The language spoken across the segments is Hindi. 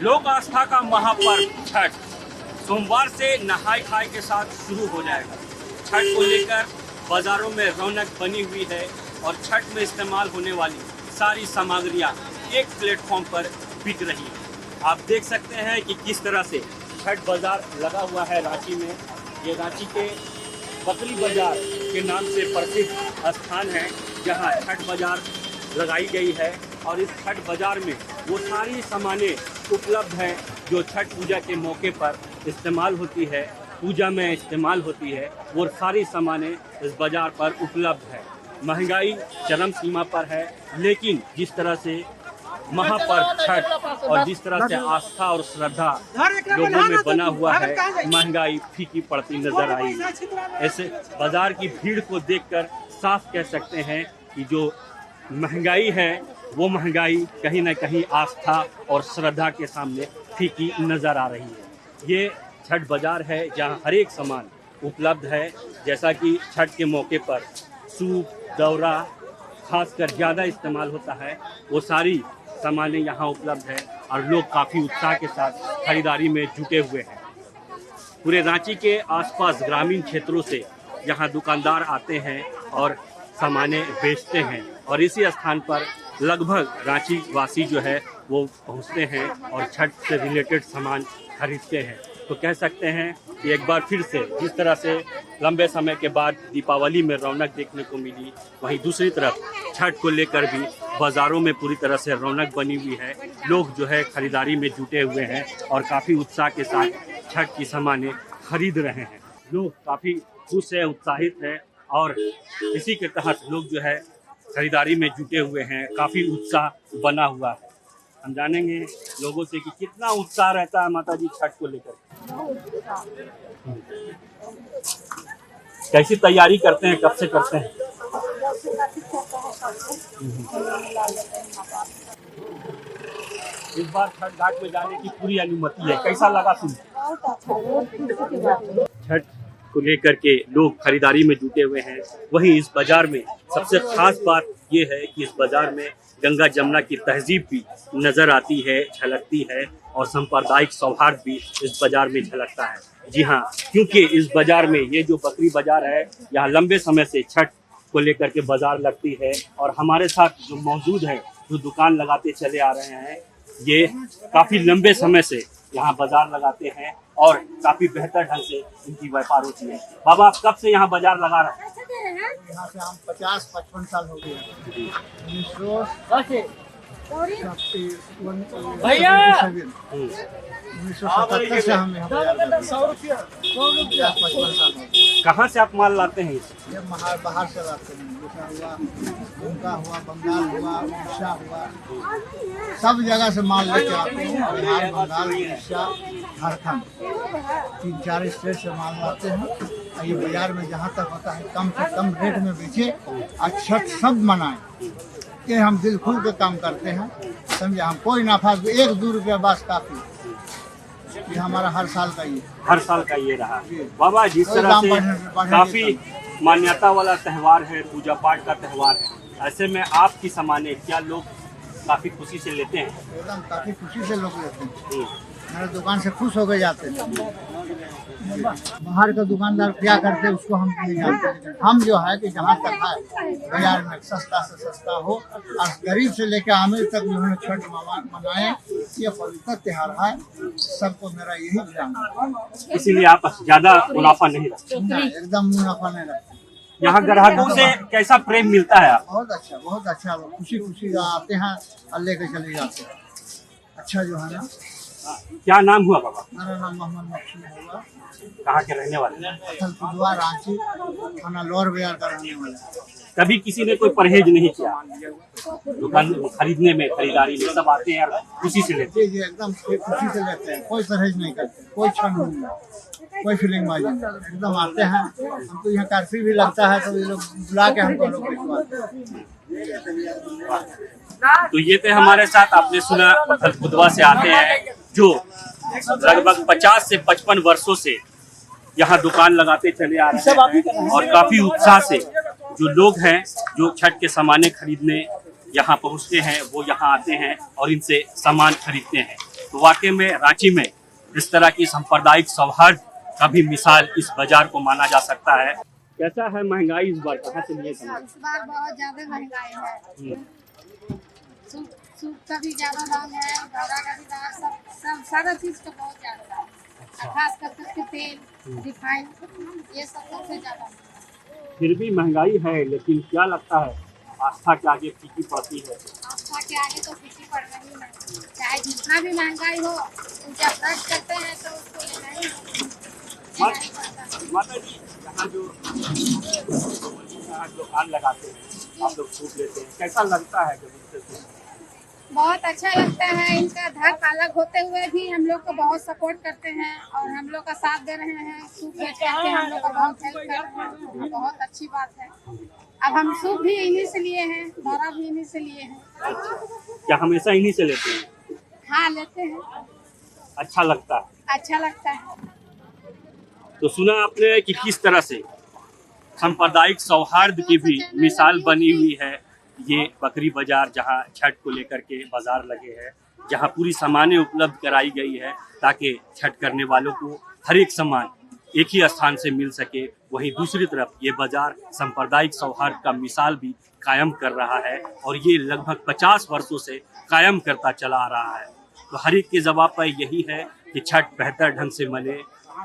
लोक आस्था का महापर्व छठ सोमवार से नहाय खाए के साथ शुरू हो जाएगा। छठ को लेकर बाजारों में रौनक बनी हुई है और छठ में इस्तेमाल होने वाली सारी सामग्रियां एक प्लेटफॉर्म पर बिक रही है। आप देख सकते हैं कि किस तरह से छठ बाजार लगा हुआ है रांची में। ये रांची के बकरी बाजार के नाम से प्रसिद्ध स्थान है जहां छठ बाजार लगाई गई है और इस छठ बाजार में वो सारी सामानें उपलब्ध हैं जो छठ पूजा के मौके पर इस्तेमाल होती है, पूजा में इस्तेमाल होती है। वो सारी सामानें इस बाजार पर उपलब्ध है। महंगाई चरम सीमा पर है, लेकिन जिस तरह से महापर्व छठ और जिस तरह से आस्था और श्रद्धा लोगों में बना हुआ है, महंगाई फीकी पड़ती नजर आई। ऐसे बाजार की भीड़ को देखकर साफ कह सकते हैं कि जो महंगाई है वो महंगाई कहीं ना कहीं आस्था और श्रद्धा के सामने फीकी नजर आ रही है। ये छठ बाजार है जहाँ हर एक सामान उपलब्ध है। जैसा कि छठ के मौके पर सूप, दौरा खासकर ज़्यादा इस्तेमाल होता है, वो सारी सामानें यहाँ उपलब्ध है और लोग काफ़ी उत्साह के साथ खरीदारी में जुटे हुए हैं। पूरे रांची के आसपास ग्रामीण क्षेत्रों से यहाँ दुकानदार आते हैं और सामानें बेचते हैं और इसी स्थान पर लगभग रांची वासी जो है वो पहुँचते हैं और छठ से रिलेटेड सामान खरीदते हैं। तो कह सकते हैं कि एक बार फिर से जिस तरह से लंबे समय के बाद दीपावली में रौनक देखने को मिली, वहीं दूसरी तरफ छठ को लेकर भी बाज़ारों में पूरी तरह से रौनक बनी हुई है। लोग जो है खरीदारी में जुटे हुए हैं और काफ़ी उत्साह के साथ छठ की सामानें खरीद रहे हैं। लोग काफ़ी खुश है, उत्साहित है और इसी के तहत लोग जो है खरीदारी में जुटे हुए हैं। काफ़ी उत्साह बना हुआ है। हम जानेंगे लोगों से कि कितना उत्साह रहता है माता जी छठ को लेकर। कैसी तैयारी करते हैं, कब से करते हैं? इस बार छठ घाट में जाने की पूरी अनुमति है, कैसा लगा सुन? छठ को लेकर के लोग खरीदारी में जुटे हुए हैं। वहीं इस बाजार में सबसे खास बात ये है कि इस बाजार में गंगा जमुना की तहजीब भी नजर आती है, झलकती है और सांप्रदायिक सौहार्द भी इस बाजार में झलकता है। जी हाँ, क्योंकि इस बाजार में ये जो बकरी बाजार है, यहाँ लंबे समय से छठ को लेकर के बाजार लगती है और हमारे साथ जो मौजूद है, जो दुकान लगाते चले आ रहे हैं, ये काफ़ी लंबे समय से यहाँ बाजार लगाते हैं और काफ़ी बेहतर ढंग से इनकी व्यापार होती है। बाबा, आप कब से यहाँ बाजार लगा रहे हैं? यहाँ से हम 50-55 साल हो गए। भैया 1977 से हम यहाँ 50-55 साल हो गए। कहाँ से आप माल लाते हैं? ये बाहर से लाते हैं, जैसा हुआ उनका हुआ, बंगाल हुआ, उड़ीसा हुआ, सब जगह से माल लेके आते हैं। बिहार, बंगाल, उड़ीसा, झारखंड, 3-4 स्टेट से माल लाते हैं। ये बाजार में जहाँ तक होता है कम से कम रेट में बेचे और छठ सब मनाए। ये हम दिल खुल के काम करते हैं, समझे। हम कोई नफा 1-2 रुपया बस काफी। ये हमारा हर साल का ये रहा। बाबा, जिस तरह से काफी मान्यता वाला त्यौहार है, पूजा पाठ का त्यौहार है, ऐसे में आपकी सामानें क्या लोग काफी खुशी से लेते हैं? एकदम काफी खुशी से लोग लेते हैं। मेरे दुकान से खुश हो गए जाते हैं। बाहर का दुकानदार क्या करते हैं उसको हम नहीं जानते। हम जो है कि जहाँ तक है बाजार में सस्ता से सस्ता हो और गरीब से लेकर अमीर तक जो है छठ मनाए। ये पवित्र त्योहार है, सबको मेरा यही ध्यान है। इसीलिए आप ज्यादा मुनाफा नहीं रखते? एकदम मुनाफा नहीं रखते। यहाँ ग्राहकों से कैसा प्रेम मिलता है? बहुत अच्छा। खुशी खुशी आते हैं और लेके चले जाते हैं। अच्छा जो है ना। क्या नाम हुआ बाबा? मेरा नाम मोहम्मद मकसूद हुआ। कहाँ के रहने वाले? रांची थाना लोअर बाजार का रहने वाला। कभी किसी ने कोई परहेज नहीं किया दुकान खरीदने में, खरीदारी में? सब आते हैं खुशी से लेते हैं? जी, एकदम खुशी से लेते हैं। कोई परहेज नहीं करते, कोई क्षण नहीं, कोई फीलिंग बाजी, एकदम आते हैं। हमको यहाँ काफी भी लगता है तो ये लोग बुला के हमको लोग भिजवाते हैं। तो ये थे हमारे साथ, आपने सुना बुधवा से आते हैं जो लगभग 50 से 55 वर्षों से यहाँ दुकान लगाते चले आ रहे हैं और काफी उत्साह से जो लोग हैं जो छठ के सामानें खरीदने यहाँ पहुँचते हैं वो यहाँ आते हैं और इनसे सामान खरीदते हैं। तो वाकई में रांची में इस तरह की सांप्रदायिक सौहार्द का भी मिसाल इस बाजार को माना जा सकता है। कैसा है महंगाई इस बार, कहाँ से लिए सामान? इस बार बहुत ज्यादा महंगाई है। सूप का भी ज्यादा दाम है, दौरा का भी दाम, सब सारा चीज का बहुत ज्यादा दाम है। खास करके तेल, रिफाइन, ये सब सबसे ज्यादा है। फिर भी महंगाई है, लेकिन क्या लगता है आस्था के आगे फीकी पड़ती है? आस्था के आगे तो फीकी पड़ रही है, चाहे जितना भी महंगाई हो, जब खर्च करते हैं तो उसको लेना ही पड़ता है। माता जी, यहाँ जो दुकान लगाते हैं, आप लोग सूप लेते हैं, कैसा लगता है जब उनसे सूप? बहुत अच्छा लगता है। इनका धर्म अलग होते हुए भी हम लोग को बहुत सपोर्ट करते हैं और हम लोग का साथ दे रहे हैं। सूप बेच करके हम लोग का बहुत हेल्प कर रहे हैं, बहुत अच्छी बात है। अब हम सूप भी इन्हीं से लिए हैं, दौरा भी इन्हीं से लिए हैं। क्या हमेशा इन्हीं से लेते हैं? हाँ, लेते हैं। अच्छा लगता है? अच्छा लगता है। तो सुना आपने कि किस तरह से सांप्रदायिक सौहार्द की भी मिसाल बनी हुई है ये बकरी बाजार, जहां छठ को लेकर के बाजार लगे हैं, जहां पूरी सामानें उपलब्ध कराई गई है ताकि छठ करने वालों को हर एक सामान एक ही स्थान से मिल सके। वहीं दूसरी तरफ ये बाजार सांप्रदायिक सौहार्द का मिसाल भी कायम कर रहा है और ये लगभग 50 वर्षों से कायम करता चला आ रहा है। तो हर एक के जवाब पर यही है कि छठ बेहतर ढंग से मने,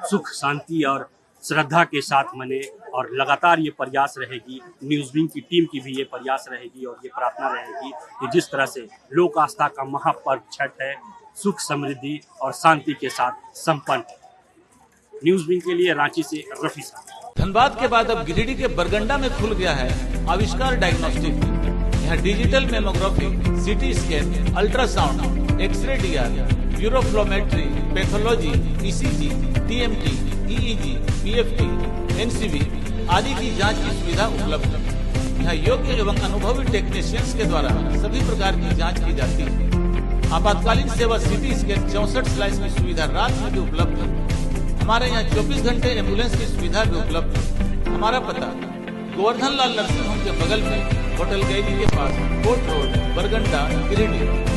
सुख शांति और श्रद्धा के साथ मने, और लगातार ये प्रयास रहेगी, न्यूज़ विंग की टीम की भी ये प्रयास रहेगी और ये प्रार्थना रहेगी कि जिस तरह से लोक आस्था का महापर्व छठ है, सुख समृद्धि और शांति के साथ संपन्न। न्यूज़ विंग के लिए रांची से रफी साहब। धनबाद के बाद अब गिरिडीह के बरगंडा में खुल गया है आविष्कार डायग्नोस्टिक। यहाँ digital mammography, CT scan, ultrasound, X ray DR, uroflowmetry, pathology, ECG, TMT, EEG, PFT, NCB आदि की जांच की सुविधा उपलब्ध है। यहाँ योग्य एवं अनुभवी टेक्नीशियंस के द्वारा सभी प्रकार की जांच की जाती है। आपातकालीन सेवा सिटी स्कैन 64 स्लाइस की सुविधा रात में भी उपलब्ध है। हमारे यहाँ 24 घंटे एम्बुलेंस की सुविधा भी उपलब्ध है। हमारा पता गोवर्धन लाल नर्सिंग होम के बगल में होटल गैली के पास, कोर्ट रोड, बरगंडा, गिरिडीह।